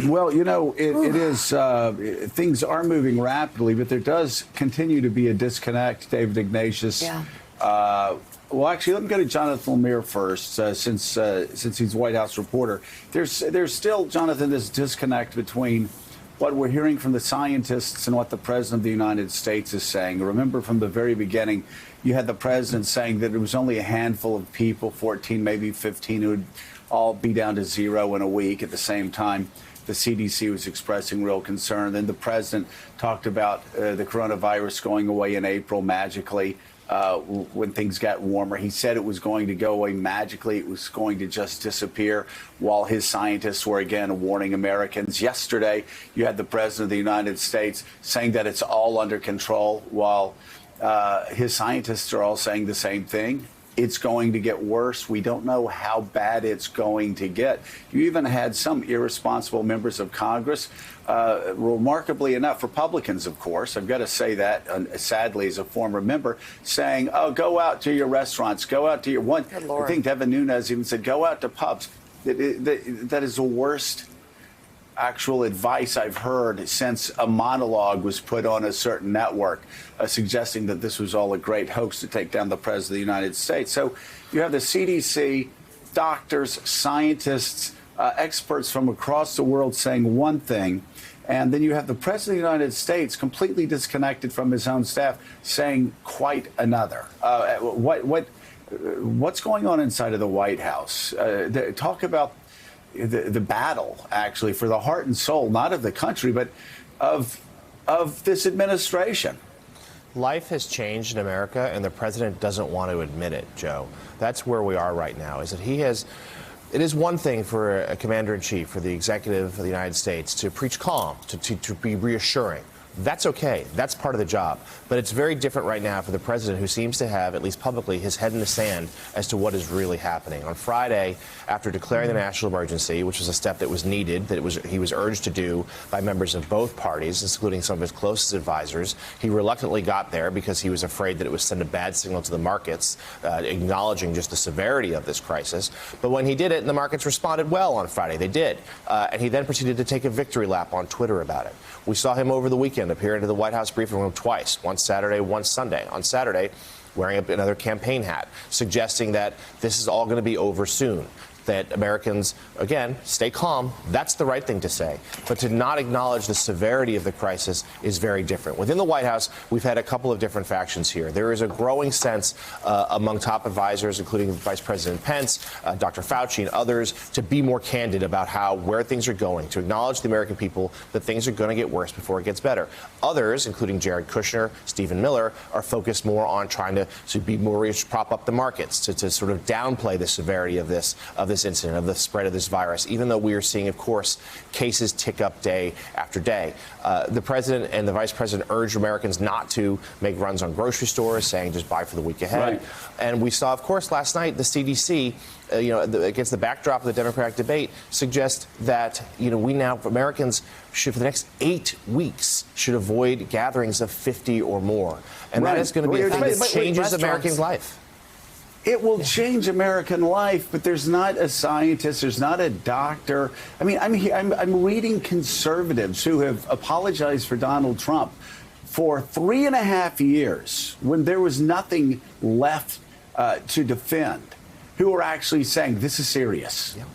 Well, it is, things are moving rapidly, but there does continue to be a disconnect, David Ignatius. Yeah. Well, actually, let me go to Jonathan Lemire first, since he's White House reporter. There's still, Jonathan, this disconnect between what we're hearing from the scientists and what the President of the United States is saying. Remember, from the very beginning, you had the President saying that it was only a handful of people, 14, maybe 15, who would all be down to zero in a week. At the same time, the CDC was expressing real concern. Then the President talked about the coronavirus going away in April magically. When things got warmer, he said it was going to go away magically. It was going to just disappear, while his scientists were again warning Americans. Yesterday, you had the President of the United States saying that it's all under control, while his scientists are all saying the same thing. It's going to get worse. We don't know how bad it's going to get. You even had some irresponsible members of Congress, remarkably enough, Republicans, of course, I've got to say that, sadly, as a former member, saying, oh, go out to your restaurants, go out to your one. I think Devin Nunes even said, go out to pubs. That is the worst actual advice I've heard since a monologue was put on a certain network, suggesting that this was all a great hoax to take down the President of the United States. So you have the CDC, doctors, scientists, experts from across the world saying one thing, and then you have the President of the United States completely disconnected from his own staff saying quite another. What's going on inside of the White House? Talk about the battle, actually, for the heart and soul, not of the country, but of this administration. Life has changed in America, and the president doesn't want to admit it, Joe. That's where we are right now, is that it is one thing for a commander-in-chief, for the executive of the United States, to preach calm, to be reassuring. That's okay. That's part of the job. But it's very different right now for the president, who seems to have, at least publicly, his head in the sand as to what is really happening. On Friday, after declaring the national emergency, which was a step that was needed, he was urged to do by members of both parties, including some of his closest advisors, he reluctantly got there because he was afraid that it would send a bad signal to the markets, acknowledging just the severity of this crisis. But when he did it, the markets responded well on Friday. They did. And he then proceeded to take a victory lap on Twitter about it. We saw him over the weekend appear into the White House briefing room twice, once Saturday, once Sunday. On Saturday, wearing another campaign hat, suggesting that this is all going to be over soon, that Americans, again, stay calm. That's the right thing to say. But to not acknowledge the severity of the crisis is very different. Within the White House, we've had a couple of different factions here. There is a growing sense among top advisors, including Vice President Pence, Dr. Fauci, and others, to be more candid about where things are going, to acknowledge the American people that things are going to get worse before it gets better. Others, including Jared Kushner, Stephen Miller, are focused more on trying to be more prop up the markets, to sort of downplay the severity of this incident, of the spread of this virus, even though we are seeing, of course, cases tick up day after day. The president and the vice president urged Americans not to make runs on grocery stores, saying just buy for the week ahead. Right. And we saw, of course, last night, the CDC, against the backdrop of the Democratic debate, suggest that, Americans should, for the next 8 weeks, should avoid gatherings of 50 or more. And that is going to be a thing that changes American life. It will change American life, but there's not a scientist, there's not a doctor. I mean, I'm reading conservatives who have apologized for Donald Trump for 3.5 years when there was nothing left to defend, who are actually saying this is serious. Yeah.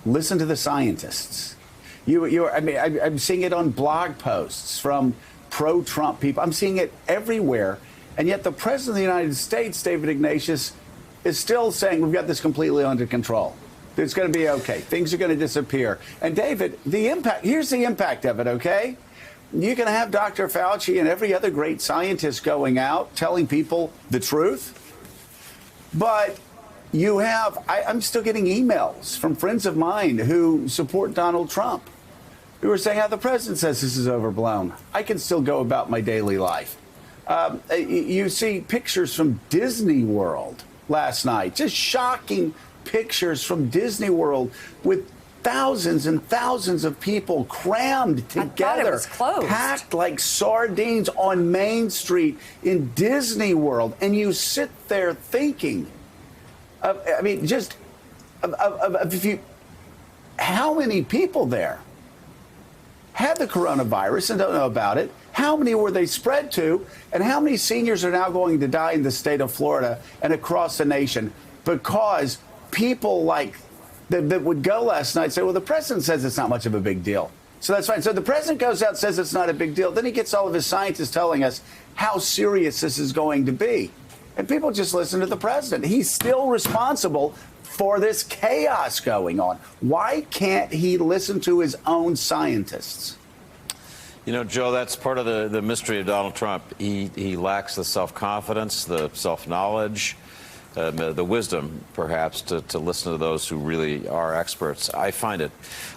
Listen to the scientists. I'm seeing it on blog posts from pro-Trump people. I'm seeing it everywhere, and yet the President of the United States, David Ignatius, is still saying we've got this completely under control. It's going to be okay. Things are going to disappear. And David, here's the impact of it, okay? You can have Dr. Fauci and every other great scientist going out telling people the truth, but I'm still getting emails from friends of mine who support Donald Trump, who are saying, the president says this is overblown. I can still go about my daily life. You see pictures from Disney World last night, just shocking pictures from Disney World with thousands and thousands of people crammed together, packed like sardines on Main Street in Disney World. And you sit there thinking, how many people there had the coronavirus and don't know about it? How many were they spread to? And how many seniors are now going to die in the state of Florida and across the nation because people like that would go last night say, well, the president says it's not much of a big deal. So that's fine. So the president goes out and says it's not a big deal. Then he gets all of his scientists telling us how serious this is going to be. And people just listen to the president. He's still responsible for this chaos going on. Why can't he listen to his own scientists? You know, Joe, that's part of the mystery of Donald Trump. He lacks the self-confidence, the self-knowledge, the wisdom, perhaps, to listen to those who really are experts. I find it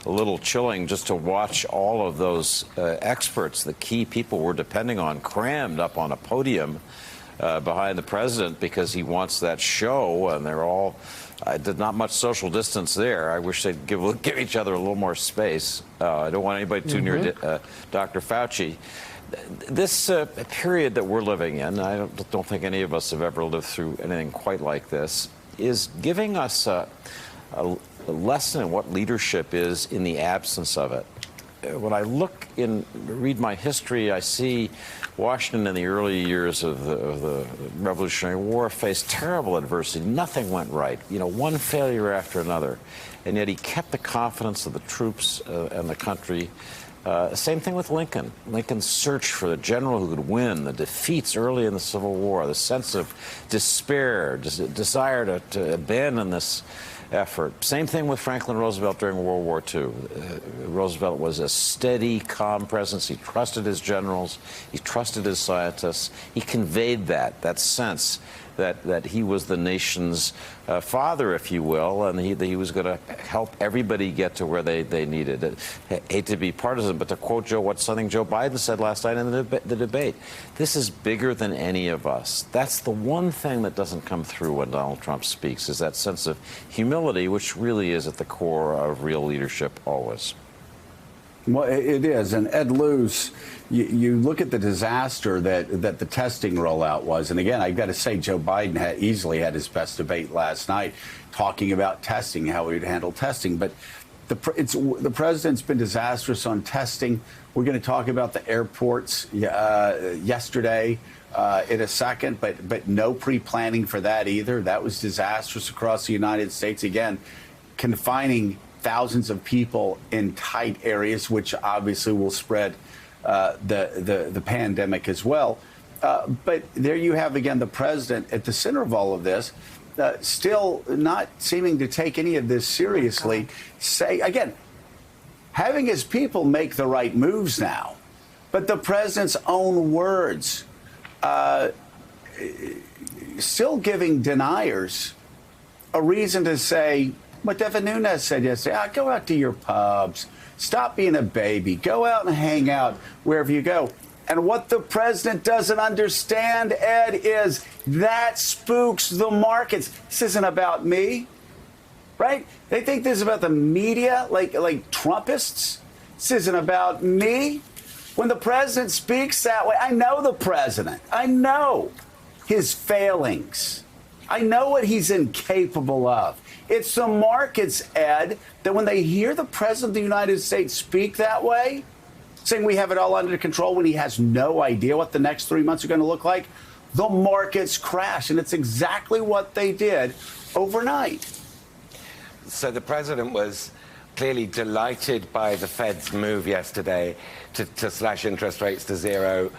a little chilling just to watch all of those experts, the key people we're depending on, crammed up on a podium behind the president because he wants that show, and they're all not much social distance there. I wish they'd give each other a little more space. I don't want anybody too near Dr. Fauci. This period that we're living in, I don't think any of us have ever lived through anything quite like this, is giving us a lesson in what leadership is in the absence of it. When I read my history, I see Washington in the early years of the Revolutionary War faced terrible adversity. Nothing went right. You know, one failure after another. And yet he kept the confidence of the troops and the country. Same thing with Lincoln. Lincoln's search for the general who could win, the defeats early in the Civil War, the sense of despair, desire to abandon this effort. Same thing with Franklin Roosevelt during World War II. Roosevelt was a steady, calm presence. He trusted his generals. He trusted his scientists. He conveyed that sense that he was the nation's father, if you will, and he was going to help everybody get to where they needed it. I hate to be partisan, but to quote something Joe Biden said last night in the debate, this is bigger than any of us. That's the one thing that doesn't come through when Donald Trump speaks, is that sense of humility, which really is at the core of real leadership always. Well, it is. And Ed Luce, you look at the disaster that the testing rollout was. And again, I've got to say, Joe Biden easily had his best debate last night talking about testing, how he would handle testing. But the president's been disastrous on testing. We're going to talk about the airports yesterday in a second, but no pre-planning for that either. That was disastrous across the United States. Again, confining thousands of people in tight areas, which obviously will spread the pandemic as well. But there you have, again, the president at the center of all of this, still not seeming to take any of this seriously. Say, again, having his people make the right moves now, but the president's own words still giving deniers a reason to say what Devin Nunes said yesterday. Go out to your pubs. Stop being a baby. Go out and hang out wherever you go. And what the president doesn't understand, Ed, is that spooks the markets. This isn't about me, right? They think this is about the media, like Trumpists. This isn't about me. When the president speaks that way, I know the president. I know his failings. I know what he's incapable of. It's the markets, Ed, that when they hear the president of the United States speak that way, saying we have it all under control when he has no idea what the next 3 months are going to look like, the markets crash. And it's exactly what they did overnight. So the president was clearly delighted by the Fed's move yesterday to slash interest rates to zero,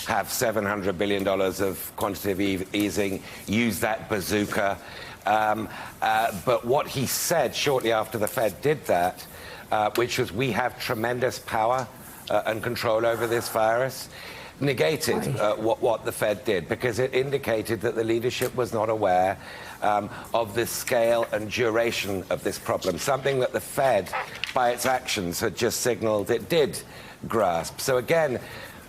have $700 billion of quantitative easing, use that bazooka. But what he said shortly after the Fed did that, which was we have tremendous power and control over this virus, negated what the Fed did, because it indicated that the leadership was not aware of the scale and duration of this problem, something that the Fed, by its actions, had just signaled it did grasp. So again,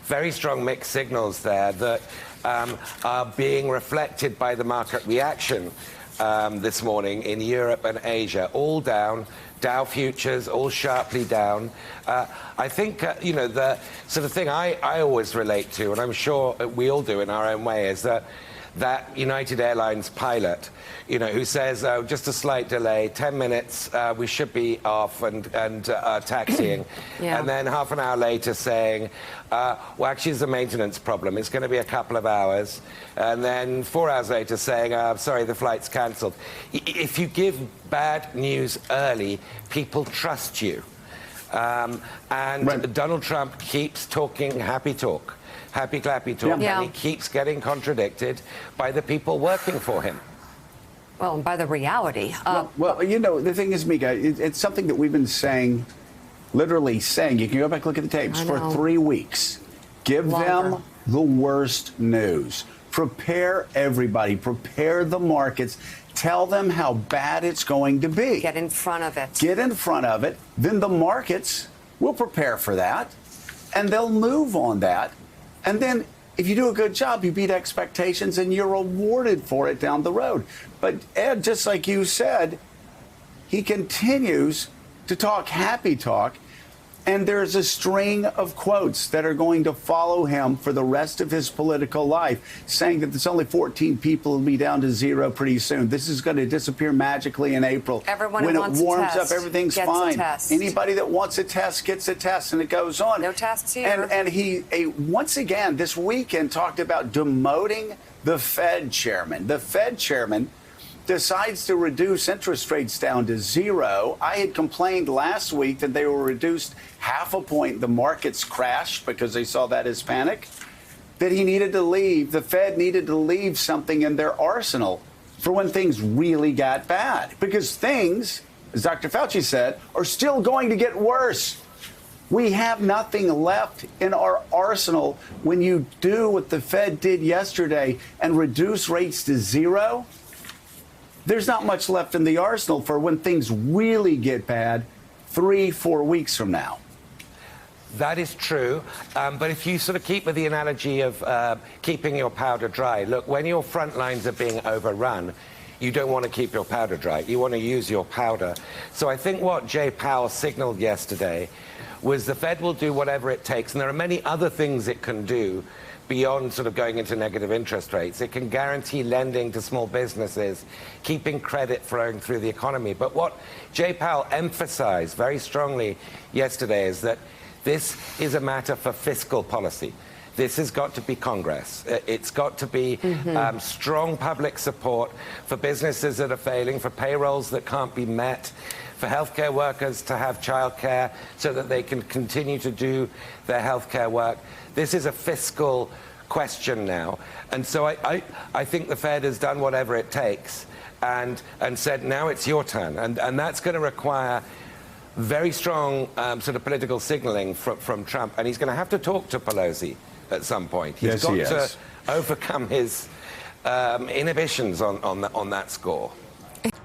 very strong mixed signals there that are being reflected by the market reaction this morning in Europe and Asia, all down. Dow futures all sharply down. I think, the sort of thing I always relate to, and I'm sure we all do in our own way, is that that United Airlines pilot, who says, oh, just a slight delay, 10 minutes, we should be off and taxiing. Yeah. And then half an hour later saying, well, actually, it's a maintenance problem. It's going to be a couple of hours. And then 4 hours later saying, sorry, the flight's cancelled. If you give bad news early, people trust you. And Right. Donald Trump keeps talking happy talk, happy clappy talk, Yeah. and he keeps getting contradicted by the people working for him. Well, and by the reality. Well, the thing is, Mika, it's something that we've been saying, literally saying. You can go back and look at the tapes I for know. 3 weeks. Give Longer. them the worst news. Prepare everybody. Prepare the markets. Tell them how bad it's going to be. Get in front of it. Get in front of it. Then the markets will prepare for that, and they'll move on that. And then if you do a good job, you beat expectations, and you're rewarded for it down the road. But Ed, just like you said, he continues to talk happy talk, and there's a string of quotes that are going to follow him for the rest of his political life, saying that there's only 14 people will be down to zero pretty soon. This is going to disappear magically in April. Everyone who when wants it a warms test up, everything's gets a fine. test. Anybody that wants a test gets a test, and it goes on. No tests here. And he once again this weekend talked about demoting the Fed chairman. The Fed chairman decides to reduce interest rates down to zero. I had complained last week that they were reduced half a point. The markets crashed because they saw that as panic. That he needed to leave. The Fed needed to leave something in their arsenal for when things really got bad. Because things, as Dr. Fauci said, are still going to get worse. We have nothing left in our arsenal when you do what the Fed did yesterday and reduce rates to zero. There's not much left in the arsenal for when things really get bad 3-4 weeks from now. That is true, but if you sort of keep with the analogy of keeping your powder dry, look, when your front lines are being overrun, you don't want to keep your powder dry. You want to use your powder. So I think what Jay Powell signaled yesterday was the Fed will do whatever it takes, and there are many other things it can do beyond sort of going into negative interest rates. It can guarantee lending to small businesses, keeping credit flowing through the economy. But what Jay Powell emphasized very strongly yesterday is that this is a matter for fiscal policy. This has got to be Congress. It's got to be strong public support for businesses that are failing, for payrolls that can't be met, for healthcare workers to have childcare so that they can continue to do their healthcare work. This is a fiscal question now. And so I think the Fed has done whatever it takes and said, now it's your turn. And that's going to require very strong sort of political signaling from Trump. And he's going to have to talk to Pelosi at some point. He's got to overcome his inhibitions on that score.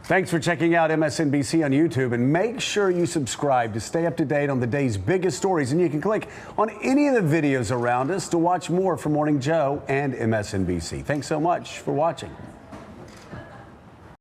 Thanks for checking out MSNBC on YouTube, and make sure you subscribe to stay up to date on the day's biggest stories. And you can click on any of the videos around us to watch more from Morning Joe and MSNBC. Thanks so much for watching.